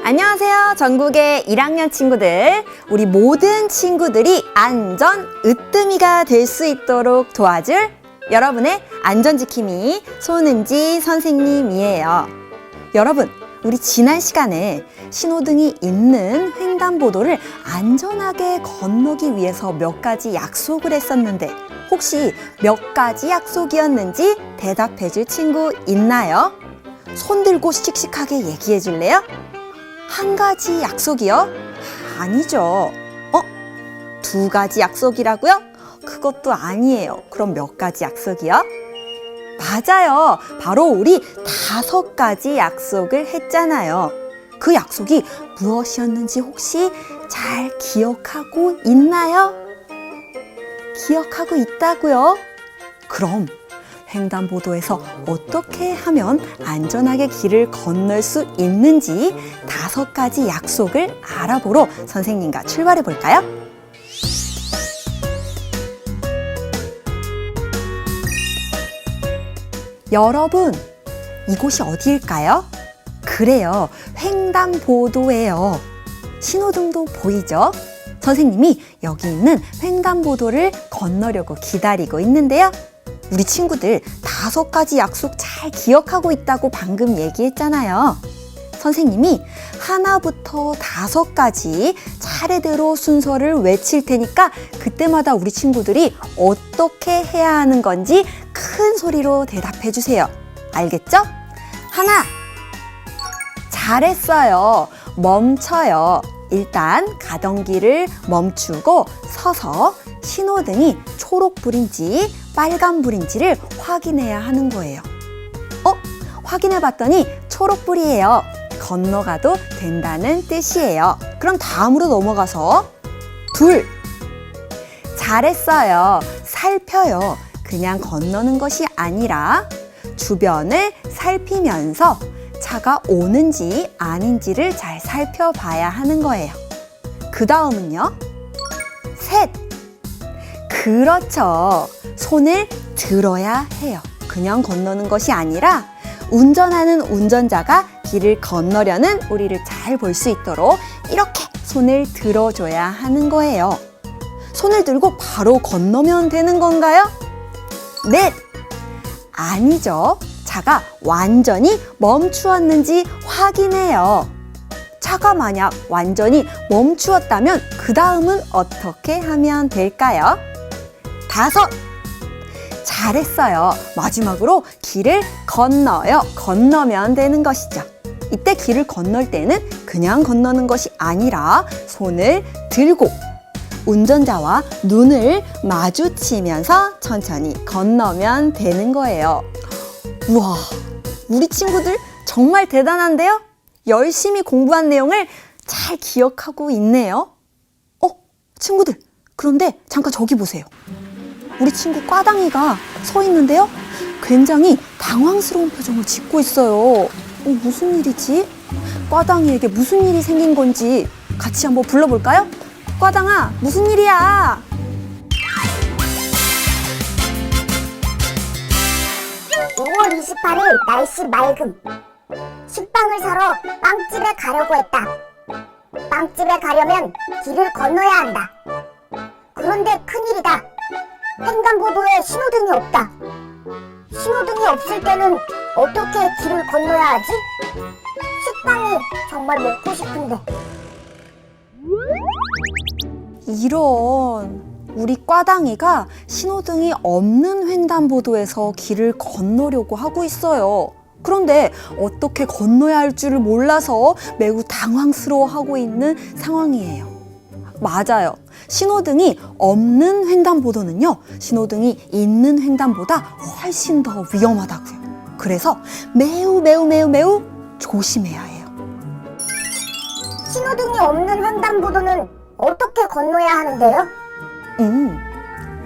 안녕하세요. 전국의 1학년 친구들. 우리 모든 친구들이 안전 으뜸이가 될 수 있도록 도와줄 여러분의 안전지킴이 손은지 선생님이에요. 여러분, 우리 지난 시간에 신호등이 있는 횡단보도를 안전하게 건너기 위해서 몇 가지 약속을 했었는데 혹시 몇 가지 약속이었는지 대답해 줄 친구 있나요? 손 들고 씩씩하게 얘기해 줄래요? 한 가지 약속이요? 아니죠. 두 가지 약속이라고요? 그것도 아니에요. 그럼 몇 가지 약속이요? 맞아요. 바로 우리 5가지 약속을 했잖아요. 그 약속이 무엇이었는지 혹시 잘 기억하고 있나요? 기억하고 있다고요? 그럼 횡단보도에서 어떻게 하면 안전하게 길을 건널 수 있는지 5가지 약속을 알아보러 선생님과 출발해 볼까요? 여러분, 이곳이 어디일까요? 그래요, 횡단보도예요. 신호등도 보이죠? 선생님이 여기 있는 횡단보도를 건너려고 기다리고 있는데요. 우리 친구들 5가지 약속 잘 기억하고 있다고 방금 얘기했잖아요. 선생님이 하나부터 5까지 차례대로 순서를 외칠 테니까 그때마다 우리 친구들이 어떻게 해야 하는 건지 큰 소리로 대답해 주세요. 알겠죠? 하나, 잘했어요. 멈춰요. 일단 가던 길을 멈추고 서서 신호등이 초록불인지 빨간불인지를 확인해야 하는 거예요. 확인해 봤더니 초록불이에요. 건너가도 된다는 뜻이에요. 그럼 다음으로 넘어가서 둘, 잘했어요. 살펴요. 그냥 건너는 것이 아니라 주변을 살피면서 차가 오는지 아닌지를 잘 살펴봐야 하는 거예요. 그 다음은요, 셋, 그렇죠. 손을 들어야 해요. 그냥 건너는 것이 아니라 운전하는 운전자가 길을 건너려는 우리를 잘 볼 수 있도록 이렇게 손을 들어줘야 하는 거예요. 손을 들고 바로 건너면 되는 건가요? 넷, 아니죠. 차가 완전히 멈추었는지 확인해요. 차가 만약 완전히 멈추었다면 그 다음은 어떻게 하면 될까요? 5, 잘했어요. 마지막으로 길을 건너요. 건너면 되는 것이죠. 이때 길을 건널 때는 그냥 건너는 것이 아니라 손을 들고 운전자와 눈을 마주치면서 천천히 건너면 되는 거예요. 우와, 우리 친구들 정말 대단한데요? 열심히 공부한 내용을 잘 기억하고 있네요. 친구들, 그런데 잠깐 저기 보세요. 우리 친구 꽈당이가 서 있는데요. 굉장히 당황스러운 표정을 짓고 있어요. 무슨 일이지? 꽈당이에게 무슨 일이 생긴 건지 같이 한번 불러볼까요? 꽈당아, 무슨 일이야? 5월 28일 날씨 맑음. 식빵을 사러 빵집에 가려고 했다. 빵집에 가려면 길을 건너야 한다. 그런데 큰일이다. 횡단보도에 신호등이 없다. 신호등이 없을 때는 어떻게 길을 건너야 하지? 식빵이 정말 먹고 싶은데. 이런, 우리 꽈당이가 신호등이 없는 횡단보도에서 길을 건너려고 하고 있어요. 그런데 어떻게 건너야 할 줄을 몰라서 매우 당황스러워하고 있는 상황이에요. 맞아요. 신호등이 없는 횡단보도는요, 신호등이 있는 횡단보다 훨씬 더 위험하다고요. 그래서 매우 조심해야 해요. 신호등이 없는 횡단보도는 어떻게 건너야 하는데요?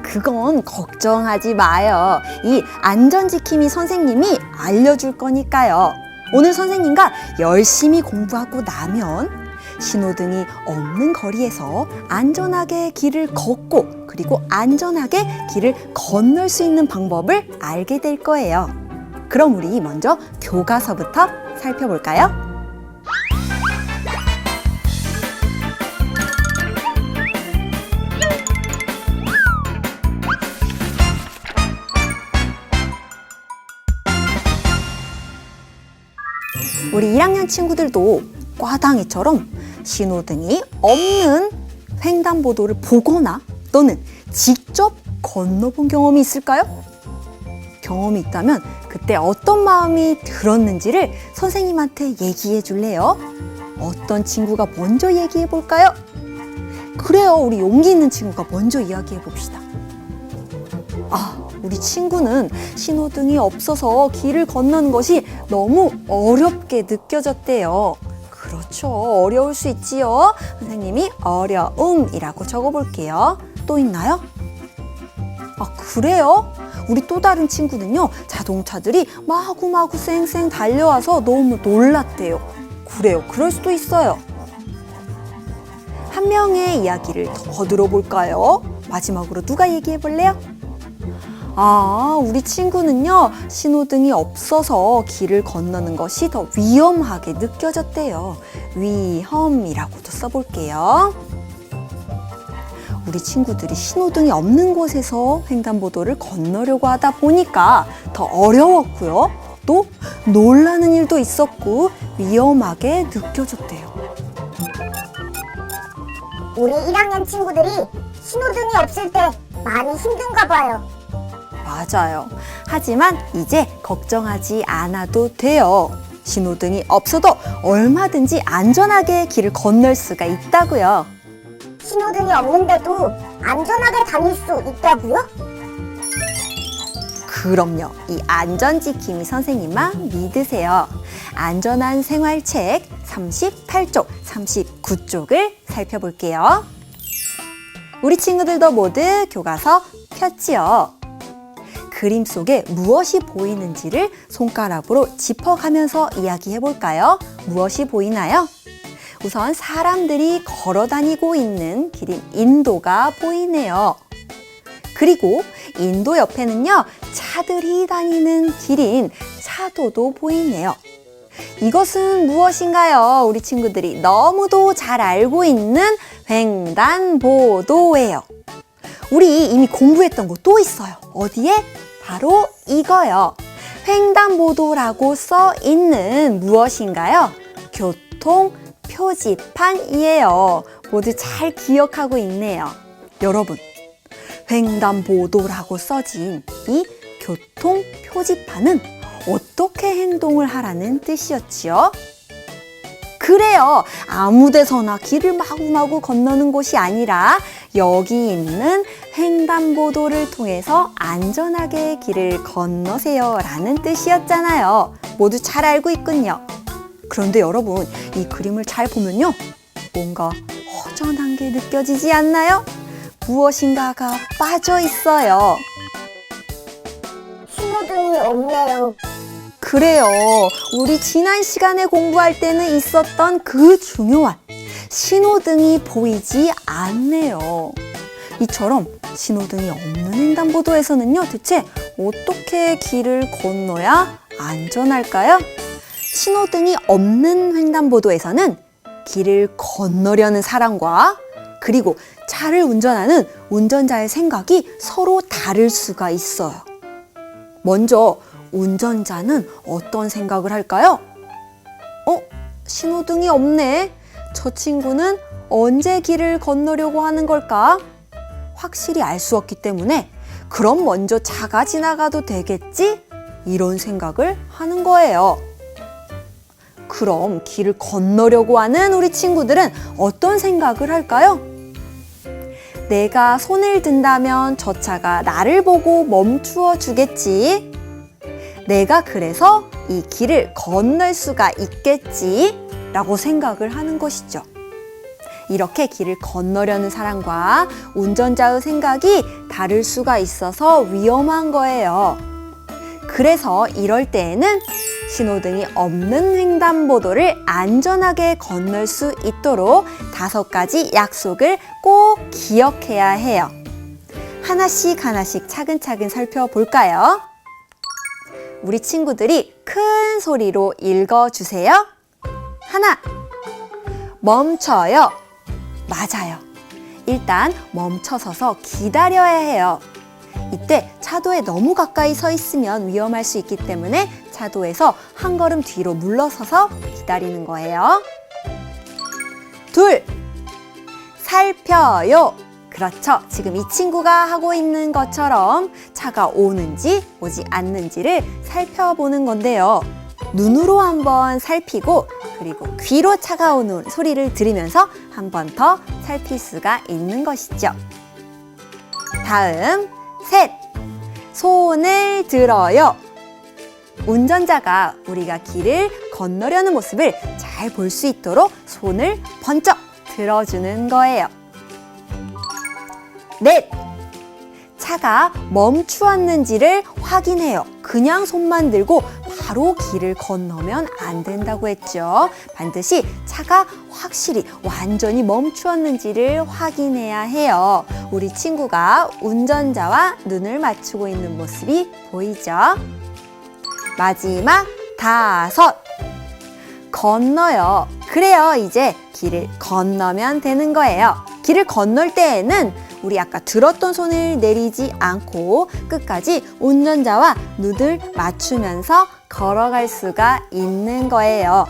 그건 걱정하지 마요. 이 안전지킴이 선생님이 알려줄 거니까요. 오늘 선생님과 열심히 공부하고 나면 신호등이 없는 거리에서 안전하게 길을 걷고 그리고 안전하게 길을 건널 수 있는 방법을 알게 될 거예요. 그럼 우리 먼저 교과서부터 살펴볼까요? 우리 1학년 친구들도 꽈당이처럼 신호등이 없는 횡단보도를 보거나 또는 직접 건너본 경험이 있을까요? 경험이 있다면 그때 어떤 마음이 들었는지를 선생님한테 얘기해 줄래요? 어떤 친구가 먼저 얘기해 볼까요? 그래요, 우리 용기 있는 친구가 먼저 이야기해 봅시다. 우리 친구는 신호등이 없어서 길을 건너는 것이 너무 어렵게 느껴졌대요. 그렇죠, 어려울 수 있지요. 선생님이 어려움이라고 적어볼게요. 또 있나요? 그래요? 우리 또 다른 친구는요, 자동차들이 마구마구 쌩쌩 달려와서 너무 놀랐대요. 그래요, 그럴 수도 있어요. 한 명의 이야기를 더 들어볼까요? 마지막으로 누가 얘기해 볼래요? 우리 친구는요, 신호등이 없어서 길을 건너는 것이 더 위험하게 느껴졌대요. 위험이라고도 써볼게요. 우리 친구들이 신호등이 없는 곳에서 횡단보도를 건너려고 하다 보니까 더 어려웠고요. 또 놀라는 일도 있었고 위험하게 느껴졌대요. 우리 1학년 친구들이 신호등이 없을 때 많이 힘든가 봐요. 맞아요. 하지만 이제 걱정하지 않아도 돼요. 신호등이 없어도 얼마든지 안전하게 길을 건널 수가 있다고요. 신호등이 없는데도 안전하게 다닐 수 있다고요? 그럼요. 이 안전지킴이 선생님만 믿으세요. 안전한 생활책 38쪽, 39쪽을 살펴볼게요. 우리 친구들도 모두 교과서 폈지요. 그림 속에 무엇이 보이는지를 손가락으로 짚어가면서 이야기해 볼까요? 무엇이 보이나요? 우선 사람들이 걸어 다니고 있는 길인 인도가 보이네요. 그리고 인도 옆에는요, 차들이 다니는 길인 차도도 보이네요. 이것은 무엇인가요? 우리 친구들이 너무도 잘 알고 있는 횡단보도예요. 우리 이미 공부했던 거 또 있어요. 어디에? 바로 이거요. 횡단보도라고 써 있는 무엇인가요? 교통 표지판이에요. 모두 잘 기억하고 있네요. 여러분, 횡단보도라고 써진 이 교통 표지판은 어떻게 행동을 하라는 뜻이었지요? 그래요. 아무 데서나 길을 마구마구 건너는 곳이 아니라 여기 있는 횡단보도를 통해서 안전하게 길을 건너세요 라는 뜻이었잖아요. 모두 잘 알고 있군요. 그런데 여러분, 이 그림을 잘 보면요, 뭔가 허전한 게 느껴지지 않나요? 무엇인가가 빠져 있어요. 신호등이 없네요. 그래요. 우리 지난 시간에 공부할 때는 있었던 그 중요한 신호등이 보이지 않네요. 이처럼 신호등이 없는 횡단보도에서는요, 대체 어떻게 길을 건너야 안전할까요? 신호등이 없는 횡단보도에서는 길을 건너려는 사람과 그리고 차를 운전하는 운전자의 생각이 서로 다를 수가 있어요. 먼저 운전자는 어떤 생각을 할까요? 신호등이 없네. 저 친구는 언제 길을 건너려고 하는 걸까? 확실히 알 수 없기 때문에 그럼 먼저 차가 지나가도 되겠지? 이런 생각을 하는 거예요. 그럼 길을 건너려고 하는 우리 친구들은 어떤 생각을 할까요? 내가 손을 든다면 저 차가 나를 보고 멈추어 주겠지. 내가 그래서 이 길을 건널 수가 있겠지 라고 생각을 하는 것이죠. 이렇게 길을 건너려는 사람과 운전자의 생각이 다를 수가 있어서 위험한 거예요. 그래서 이럴 때에는 신호등이 없는 횡단보도를 안전하게 건널 수 있도록 5가지 약속을 꼭 기억해야 해요. 하나씩 하나씩 차근차근 살펴볼까요? 우리 친구들이 큰 소리로 읽어주세요. 하나, 멈춰요. 맞아요. 일단 멈춰서서 기다려야 해요. 이때 차도에 너무 가까이 서 있으면 위험할 수 있기 때문에 차도에서 한 걸음 뒤로 물러서서 기다리는 거예요. 둘, 살펴요. 그렇죠. 지금 이 친구가 하고 있는 것처럼 차가 오는지 오지 않는지를 살펴보는 건데요. 눈으로 한번 살피고 그리고 귀로 차가 오는 소리를 들으면서 한 번 더 살필 수가 있는 것이죠. 다음, 셋, 손을 들어요. 운전자가 우리가 길을 건너려는 모습을 잘 볼 수 있도록 손을 번쩍 들어주는 거예요. 넷, 차가 멈추었는지를 확인해요. 그냥 손만 들고 바로 길을 건너면 안 된다고 했죠. 반드시 차가 확실히 완전히 멈추었는지를 확인해야 해요. 우리 친구가 운전자와 눈을 맞추고 있는 모습이 보이죠? 마지막, 다섯, 건너요. 그래요, 이제 길을 건너면 되는 거예요. 길을 건널 때에는 우리 아까 들었던 손을 내리지 않고 끝까지 운전자와 눈을 맞추면서 걸어갈 수가 있는 거예요.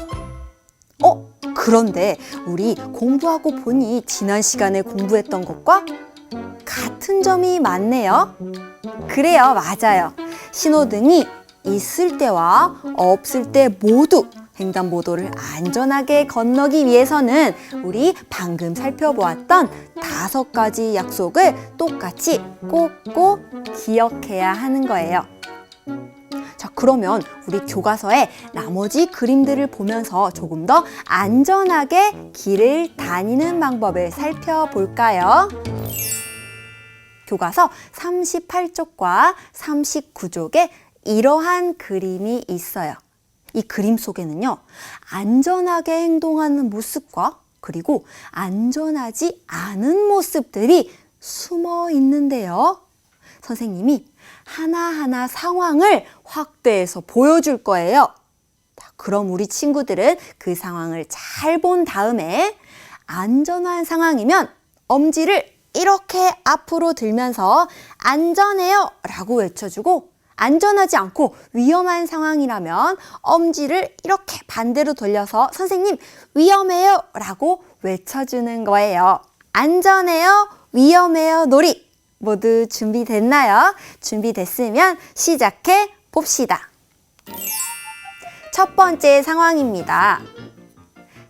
그런데 우리 공부하고 보니 지난 시간에 공부했던 것과 같은 점이 많네요. 그래요, 맞아요. 신호등이 있을 때와 없을 때 모두 횡단보도를 안전하게 건너기 위해서는 우리 방금 살펴보았던 5가지 약속을 똑같이 꼭꼭 기억해야 하는 거예요. 자, 그러면 우리 교과서의 나머지 그림들을 보면서 조금 더 안전하게 길을 다니는 방법을 살펴볼까요? 교과서 38쪽과 39쪽에 이러한 그림이 있어요. 이 그림 속에는요, 안전하게 행동하는 모습과 그리고 안전하지 않은 모습들이 숨어 있는데요. 선생님이 하나하나 상황을 확대해서 보여줄 거예요. 그럼 우리 친구들은 그 상황을 잘 본 다음에 안전한 상황이면 엄지를 이렇게 앞으로 들면서 안전해요 라고 외쳐주고, 안전하지 않고 위험한 상황이라면 엄지를 이렇게 반대로 돌려서 선생님 위험해요 라고 외쳐주는 거예요. 안전해요, 위험해요 놀이 모두 준비됐나요? 준비됐으면 시작해 봅시다. 첫 번째 상황입니다.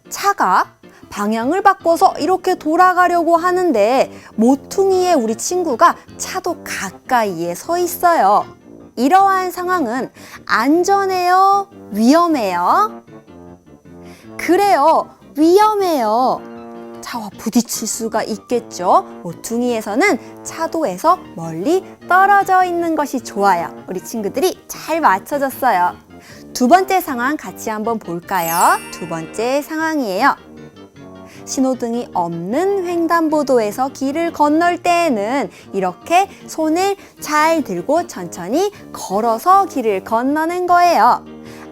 차가 방향을 바꿔서 이렇게 돌아가려고 하는데 모퉁이에 우리 친구가 차도 가까이에 서 있어요. 이러한 상황은 안전해요, 위험해요? 그래요, 위험해요. 차와 부딪힐 수가 있겠죠. 모퉁이에서는 차도에서 멀리 떨어져 있는 것이 좋아요. 우리 친구들이 잘 맞춰줬어요. 두 번째 상황 같이 한번 볼까요? 두 번째 상황이에요. 신호등이 없는 횡단보도에서 길을 건널 때에는 이렇게 손을 잘 들고 천천히 걸어서 길을 건너는 거예요.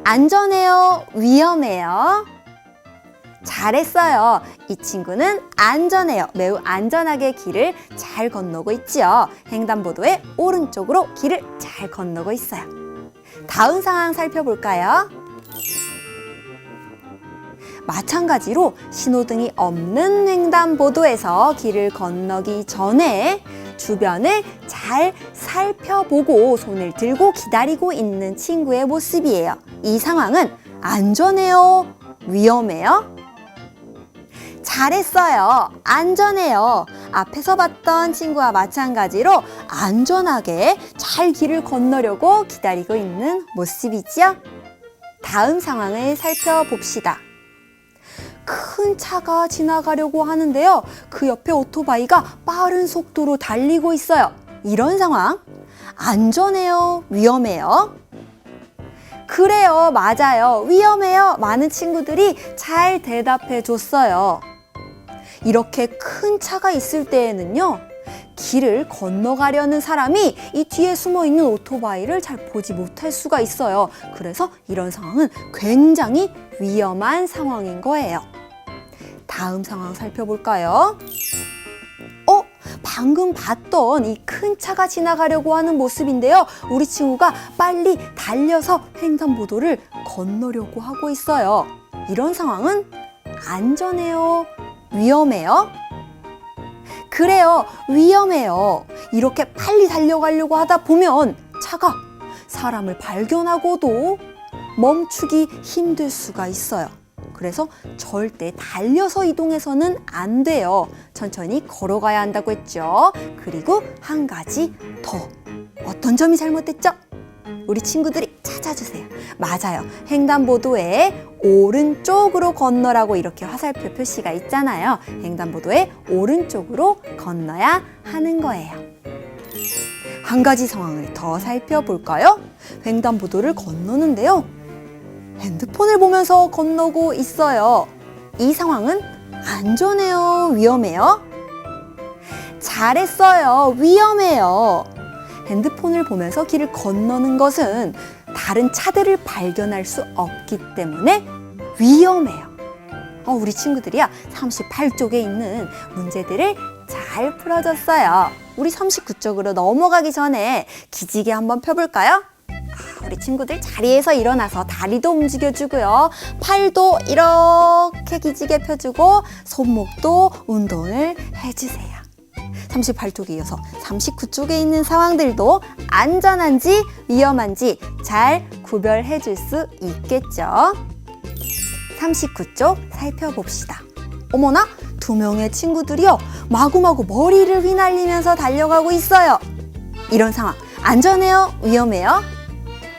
안전해요, 위험해요? 잘했어요. 이 친구는 안전해요. 매우 안전하게 길을 잘 건너고 있지요. 횡단보도의 오른쪽으로 길을 잘 건너고 있어요. 다음 상황 살펴볼까요? 마찬가지로 신호등이 없는 횡단보도에서 길을 건너기 전에 주변을 잘 살펴보고 손을 들고 기다리고 있는 친구의 모습이에요. 이 상황은 안전해요, 위험해요? 잘했어요. 안전해요. 앞에서 봤던 친구와 마찬가지로 안전하게 잘 길을 건너려고 기다리고 있는 모습이지요. 다음 상황을 살펴봅시다. 큰 차가 지나가려고 하는데요. 그 옆에 오토바이가 빠른 속도로 달리고 있어요. 이런 상황, 안전해요, 위험해요? 그래요, 맞아요, 위험해요. 많은 친구들이 잘 대답해 줬어요. 이렇게 큰 차가 있을 때에는요, 길을 건너가려는 사람이 이 뒤에 숨어 있는 오토바이를 잘 보지 못할 수가 있어요. 그래서 이런 상황은 굉장히 위험한 상황인 거예요. 다음 상황 살펴볼까요? 방금 봤던 이 큰 차가 지나가려고 하는 모습인데요. 우리 친구가 빨리 달려서 횡단보도를 건너려고 하고 있어요. 이런 상황은 안전해요? 위험해요? 그래요, 위험해요. 이렇게 빨리 달려가려고 하다 보면 차가 사람을 발견하고도 멈추기 힘들 수가 있어요. 그래서 절대 달려서 이동해서는 안 돼요. 천천히 걸어가야 한다고 했죠. 그리고 한 가지 더. 어떤 점이 잘못됐죠? 우리 친구들이 찾아주세요. 맞아요. 횡단보도에 오른쪽으로 건너라고 이렇게 화살표 표시가 있잖아요. 횡단보도에 오른쪽으로 건너야 하는 거예요. 한 가지 상황을 더 살펴볼까요? 횡단보도를 건너는데요. 핸드폰을 보면서 건너고 있어요. 이 상황은 안전해요? 위험해요? 잘했어요. 위험해요. 핸드폰을 보면서 길을 건너는 것은 다른 차들을 발견할 수 없기 때문에 위험해요. 우리 친구들이야 38쪽에 있는 문제들을 잘 풀어줬어요. 우리 39쪽으로 넘어가기 전에 기지개 한번 펴볼까요? 우리 친구들 자리에서 일어나서 다리도 움직여주고요. 팔도 이렇게 기지개 펴주고 손목도 운동을 해주세요. 38쪽에 이어서 39쪽에 있는 상황들도 안전한지 위험한지 잘 구별해 줄 수 있겠죠. 39쪽 살펴봅시다. 어머나, 2명의 친구들이요. 마구마구 머리를 휘날리면서 달려가고 있어요. 이런 상황 안전해요? 위험해요?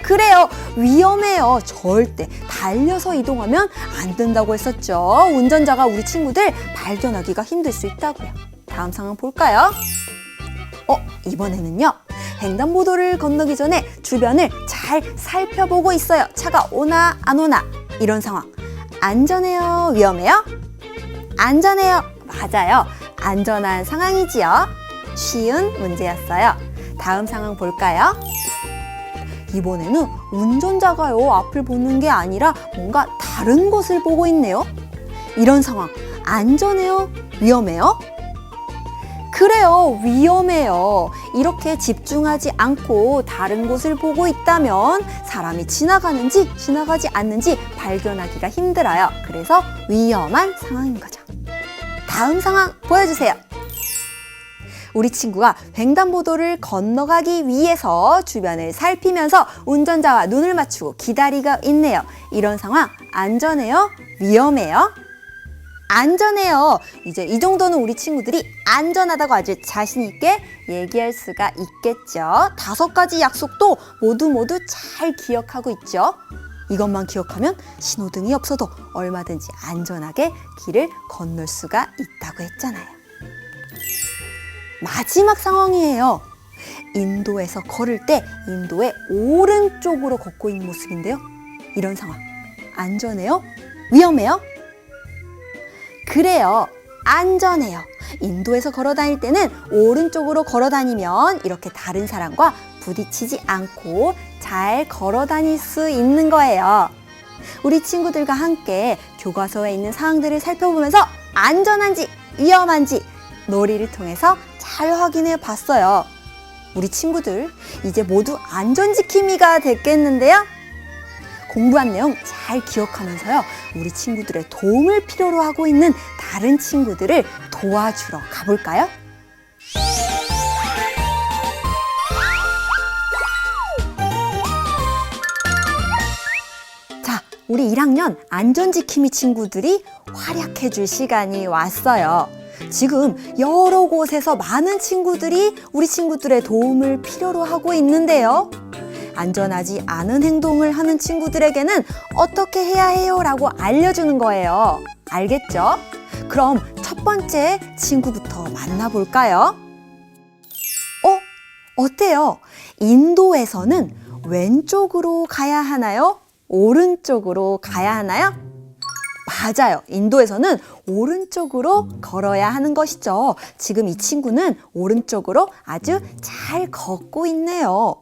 그래요, 위험해요. 절대 달려서 이동하면 안 된다고 했었죠. 운전자가 우리 친구들 발견하기가 힘들 수 있다고요. 다음 상황 볼까요? 이번에는요. 횡단보도를 건너기 전에 주변을 잘 살펴보고 있어요. 차가 오나 안 오나. 이런 상황 안전해요? 위험해요? 안전해요. 맞아요. 안전한 상황이지요. 쉬운 문제였어요. 다음 상황 볼까요? 이번에는 운전자가요, 앞을 보는 게 아니라 뭔가 다른 곳을 보고 있네요. 이런 상황 안전해요? 위험해요? 그래요, 위험해요. 이렇게 집중하지 않고 다른 곳을 보고 있다면 사람이 지나가는지 지나가지 않는지 발견하기가 힘들어요. 그래서 위험한 상황인 거죠. 다음 상황 보여주세요. 우리 친구가 횡단보도를 건너가기 위해서 주변을 살피면서 운전자와 눈을 맞추고 기다리고 있네요. 이런 상황 안전해요? 위험해요? 안전해요. 이제 이 정도는 우리 친구들이 안전하다고 아주 자신 있게 얘기할 수가 있겠죠. 5가지 약속도 모두 잘 기억하고 있죠. 이것만 기억하면 신호등이 없어도 얼마든지 안전하게 길을 건널 수가 있다고 했잖아요. 마지막 상황이에요. 인도에서 걸을 때 인도의 오른쪽으로 걷고 있는 모습인데요. 이런 상황 안전해요? 위험해요? 그래요, 안전해요. 인도에서 걸어 다닐 때는 오른쪽으로 걸어 다니면 이렇게 다른 사람과 부딪히지 않고 잘 걸어 다닐 수 있는 거예요. 우리 친구들과 함께 교과서에 있는 사항들을 살펴보면서 안전한지 위험한지 놀이를 통해서 잘 확인해 봤어요. 우리 친구들 이제 모두 안전지킴이가 됐겠는데요. 공부한 내용 잘 기억하면서요. 우리 친구들의 도움을 필요로 하고 있는 다른 친구들을 도와주러 가볼까요? 자, 우리 1학년 안전지킴이 친구들이 활약해 줄 시간이 왔어요. 지금 여러 곳에서 많은 친구들이 우리 친구들의 도움을 필요로 하고 있는데요. 안전하지 않은 행동을 하는 친구들에게는 어떻게 해야 해요? 라고 알려주는 거예요. 알겠죠? 그럼 첫 번째 친구부터 만나볼까요? 어때요? 인도에서는 왼쪽으로 가야 하나요? 오른쪽으로 가야 하나요? 맞아요. 인도에서는 오른쪽으로 걸어야 하는 것이죠. 지금 이 친구는 오른쪽으로 아주 잘 걷고 있네요.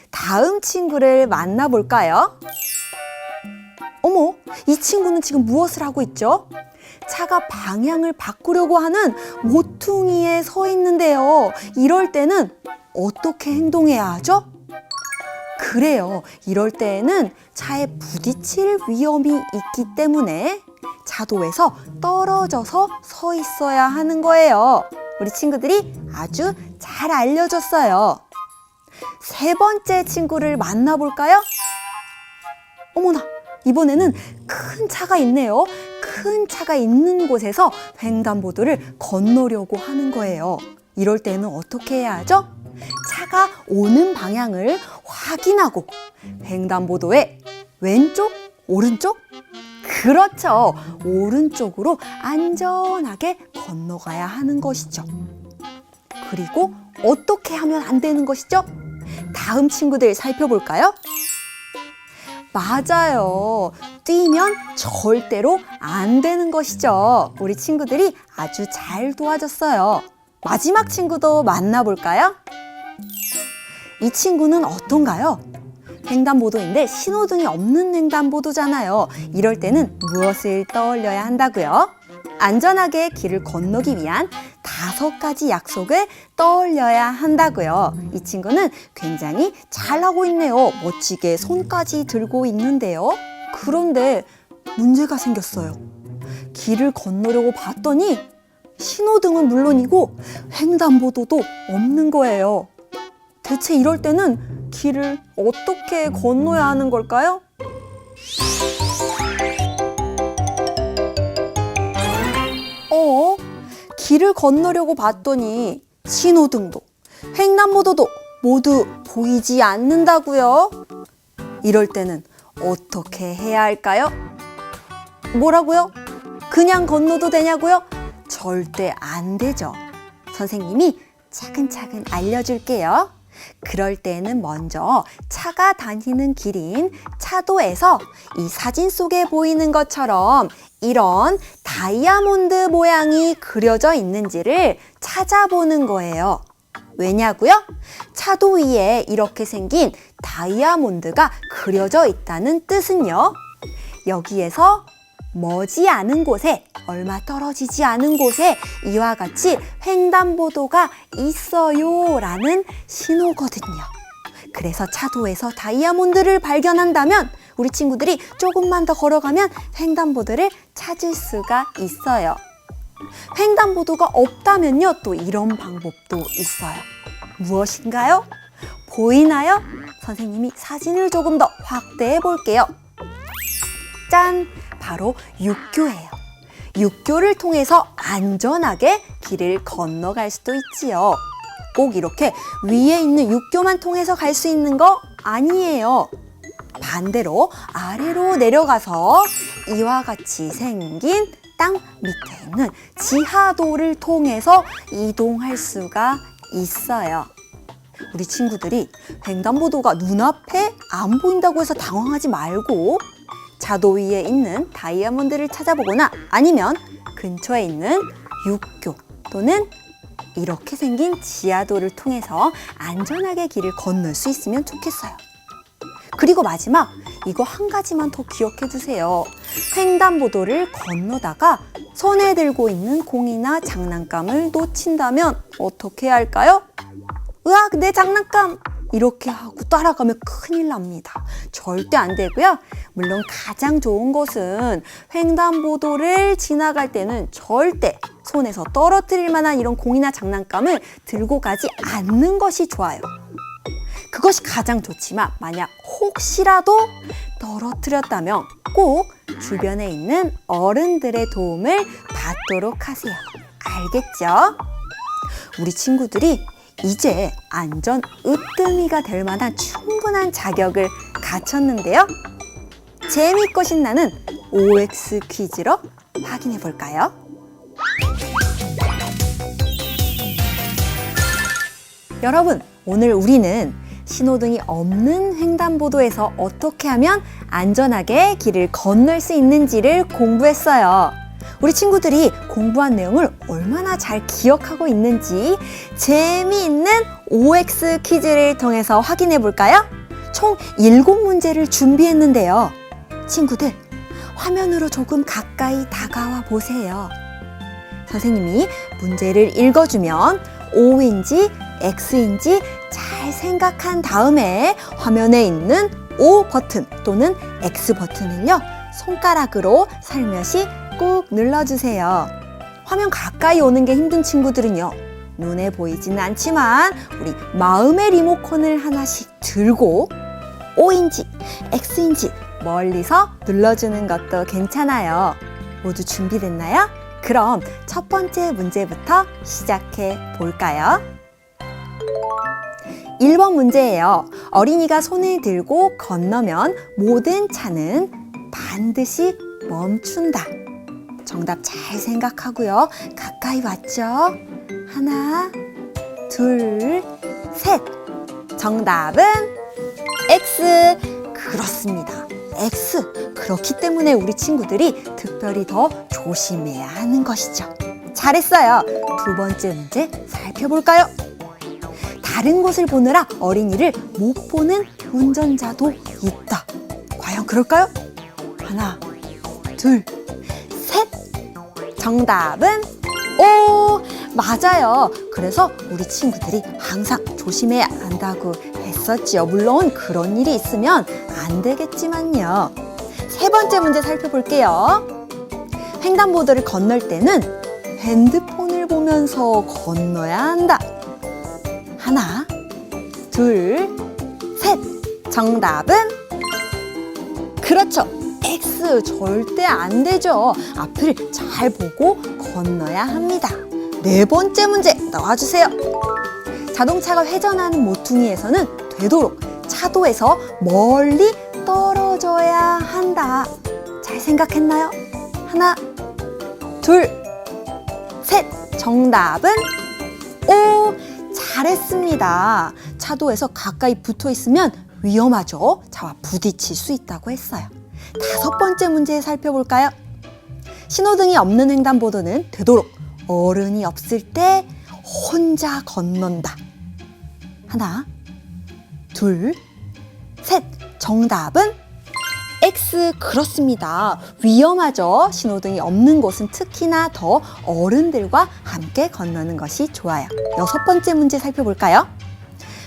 다음 친구를 만나볼까요? 어머, 이 친구는 지금 무엇을 하고 있죠? 차가 방향을 바꾸려고 하는 모퉁이에 서 있는데요. 이럴 때는 어떻게 행동해야 하죠? 그래요. 이럴 때에는 차에 부딪힐 위험이 있기 때문에 차도에서 떨어져서 서 있어야 하는 거예요. 우리 친구들이 아주 잘 알려줬어요. 세 번째 친구를 만나볼까요? 어머나, 이번에는 큰 차가 있네요. 큰 차가 있는 곳에서 횡단보도를 건너려고 하는 거예요. 이럴 때는 어떻게 해야 하죠? 차가 오는 방향을 확인하고 횡단보도의 왼쪽, 오른쪽? 그렇죠. 오른쪽으로 안전하게 건너가야 하는 것이죠. 그리고 어떻게 하면 안 되는 것이죠? 다음 친구들 살펴볼까요? 맞아요. 뛰면 절대로 안 되는 것이죠. 우리 친구들이 아주 잘 도와줬어요. 마지막 친구도 만나볼까요? 이 친구는 어떤가요? 횡단보도인데 신호등이 없는 횡단보도잖아요. 이럴 때는 무엇을 떠올려야 한다고요? 안전하게 길을 건너기 위한 5가지 약속을 떠올려야 한다고요. 이 친구는 굉장히 잘하고 있네요. 멋지게 손까지 들고 있는데요. 그런데 문제가 생겼어요. 길을 건너려고 봤더니 신호등은 물론이고 횡단보도도 없는 거예요. 대체 이럴 때는 길을 어떻게 건너야 하는 걸까요? 길을 건너려고 봤더니 신호등도 횡단보도도 모두 보이지 않는다고요? 이럴 때는 어떻게 해야 할까요? 뭐라고요? 그냥 건너도 되냐고요? 절대 안 되죠. 선생님이 차근차근 알려줄게요. 그럴 때는 먼저 차가 다니는 길인 차도에서 이 사진 속에 보이는 것처럼 이런 다이아몬드 모양이 그려져 있는지를 찾아보는 거예요. 왜냐고요? 차도 위에 이렇게 생긴 다이아몬드가 그려져 있다는 뜻은요. 여기에서 머지않은 곳에, 얼마 떨어지지 않은 곳에 이와 같이 횡단보도가 있어요 라는 신호거든요. 그래서 차도에서 다이아몬드를 발견한다면 우리 친구들이 조금만 더 걸어가면 횡단보도를 찾을 수가 있어요. 횡단보도가 없다면요, 또 이런 방법도 있어요. 무엇인가요? 보이나요? 선생님이 사진을 조금 더 확대해 볼게요. 짠! 바로 육교예요. 육교를 통해서 안전하게 길을 건너갈 수도 있지요. 꼭 이렇게 위에 있는 육교만 통해서 갈 수 있는 거 아니에요. 반대로 아래로 내려가서 이와 같이 생긴 땅 밑에 있는 지하도를 통해서 이동할 수가 있어요. 우리 친구들이 횡단보도가 눈앞에 안 보인다고 해서 당황하지 말고 차도 위에 있는 다이아몬드를 찾아보거나 아니면 근처에 있는 육교 또는 이렇게 생긴 지하도를 통해서 안전하게 길을 건널 수 있으면 좋겠어요. 그리고 마지막, 이거 한 가지만 더 기억해 두세요. 횡단보도를 건너다가 손에 들고 있는 공이나 장난감을 놓친다면 어떻게 해야 할까요? 으악, 내 장난감! 이렇게 하고 따라가면 큰일 납니다. 절대 안 되고요. 물론 가장 좋은 것은 횡단보도를 지나갈 때는 절대 손에서 떨어뜨릴 만한 이런 공이나 장난감을 들고 가지 않는 것이 좋아요. 그것이 가장 좋지만 만약 혹시라도 떨어뜨렸다면 꼭 주변에 있는 어른들의 도움을 받도록 하세요. 알겠죠? 우리 친구들이 이제 안전 으뜸이가 될 만한 충분한 자격을 갖췄는데요. 재미있고 신나는 OX 퀴즈로 확인해 볼까요? 여러분, 오늘 우리는 신호등이 없는 횡단보도에서 어떻게 하면 안전하게 길을 건널 수 있는지를 공부했어요. 우리 친구들이 공부한 내용을 얼마나 잘 기억하고 있는지 재미있는 OX 퀴즈를 통해서 확인해 볼까요? 총 7문제를 준비했는데요. 친구들, 화면으로 조금 가까이 다가와 보세요. 선생님이 문제를 읽어주면 O인지 X인지 잘 생각한 다음에 화면에 있는 O 버튼 또는 X 버튼을요, 손가락으로 살며시 꾹 눌러주세요. 화면 가까이 오는 게 힘든 친구들은요, 눈에 보이지는 않지만 우리 마음의 리모컨을 하나씩 들고 O인지 X인지 멀리서 눌러주는 것도 괜찮아요. 모두 준비됐나요? 그럼 첫 번째 문제부터 시작해 볼까요? 1번 문제예요. 어린이가 손을 들고 건너면 모든 차는 반드시 멈춘다. 정답 잘 생각하고요. 가까이 왔죠? 하나, 둘, 셋. 정답은 X. 그렇습니다. X. 그렇기 때문에 우리 친구들이 특별히 더 조심해야 하는 것이죠. 잘했어요. 두 번째 문제 살펴볼까요? 다른 곳을 보느라 어린이를 못 보는 운전자도 있다. 과연 그럴까요? 하나, 둘, 셋. 정답은 O. 맞아요. 그래서 우리 친구들이 항상 조심해야 한다고 했었지요. 물론 그런 일이 있으면 안 되겠지만요. 세 번째 문제 살펴볼게요. 횡단보도를 건널 때는 핸드폰을 보면서 건너야 한다. 하나, 둘, 셋. 정답은 그렇죠. X. 절대 안 되죠. 앞을 잘 보고 건너야 합니다. 네 번째 문제 나와주세요. 자동차가 회전하는 모퉁이에서는 되도록 차도에서 멀리 떨어져야 한다. 잘 생각했나요? 하나, 둘, 셋. 정답은 O. 잘했습니다. 차도에서 가까이 붙어 있으면 위험하죠. 차와 부딪힐 수 있다고 했어요. 다섯 번째 문제 살펴볼까요? 신호등이 없는 횡단보도는 되도록 어른이 없을 때 혼자 건넌다. 하나, 둘, 셋. 정답은 X. 그렇습니다. 위험하죠. 신호등이 없는 곳은 특히나 더 어른들과 함께 건너는 것이 좋아요. 여섯 번째 문제 살펴볼까요?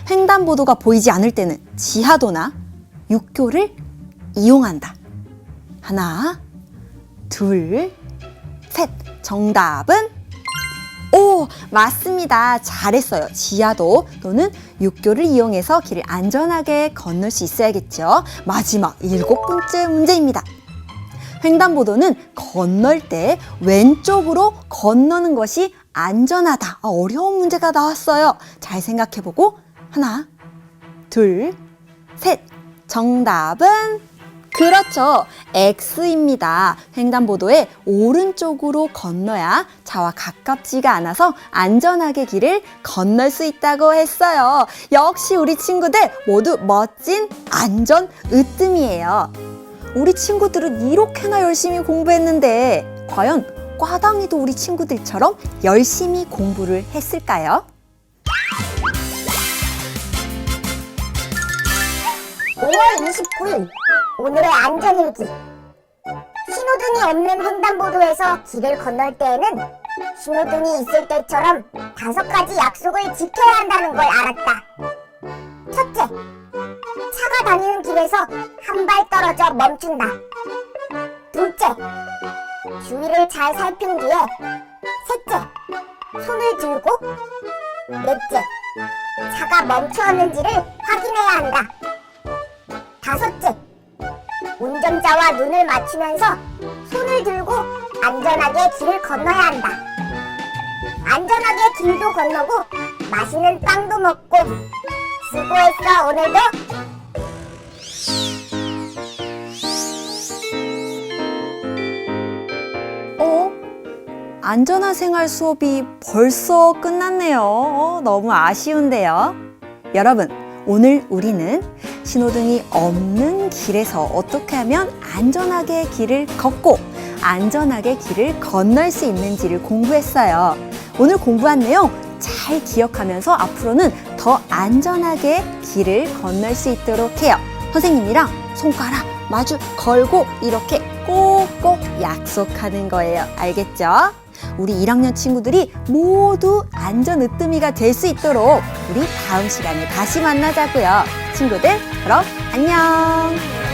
횡단보도가 보이지 않을 때는 지하도나 육교를 이용한다. 하나, 둘, 셋. 정답은 O. 맞습니다. 잘했어요. 지하도 또는 육교를 이용해서 길을 안전하게 건널 수 있어야겠죠. 마지막 일곱 번째 문제입니다. 횡단보도는 건널 때 왼쪽으로 건너는 것이 안전하다. 어려운 문제가 나왔어요. 잘 생각해보고 하나, 둘, 셋. 정답은 그렇죠. X입니다. 횡단보도에 오른쪽으로 건너야 차와 가깝지가 않아서 안전하게 길을 건널 수 있다고 했어요. 역시 우리 친구들 모두 멋진 안전 으뜸이에요. 우리 친구들은 이렇게나 열심히 공부했는데 과연 꽈당이도 우리 친구들처럼 열심히 공부를 했을까요? 5월 29일 오늘의 안전일기. 신호등이 없는 횡단보도에서 길을 건널 때에는 신호등이 있을 때처럼 5가지 약속을 지켜야 한다는 걸 알았다. 첫째, 차가 다니는 길에서 한 발 떨어져 멈춘다. 둘째, 주위를 잘 살핀 뒤에. 셋째, 손을 들고. 넷째, 차가 멈추었는지를 확인해야 한다. 다섯째, 운전자와 눈을 맞추면서 손을 들고 안전하게 길을 건너야 한다. 안전하게 길도 건너고 맛있는 빵도 먹고. 수고했어, 오늘도. 안전한 생활 수업이 벌써 끝났네요. 너무 아쉬운데요. 여러분, 오늘 우리는 신호등이 없는 길에서 어떻게 하면 안전하게 길을 걷고 안전하게 길을 건널 수 있는지를 공부했어요. 오늘 공부한 내용 잘 기억하면서 앞으로는 더 안전하게 길을 건널 수 있도록 해요. 선생님이랑 손가락 마주 걸고 이렇게 꼭꼭 약속하는 거예요. 알겠죠? 우리 1학년 친구들이 모두 안전 으뜸이가 될 수 있도록 우리 다음 시간에 다시 만나자고요. 친구들, 그럼 안녕!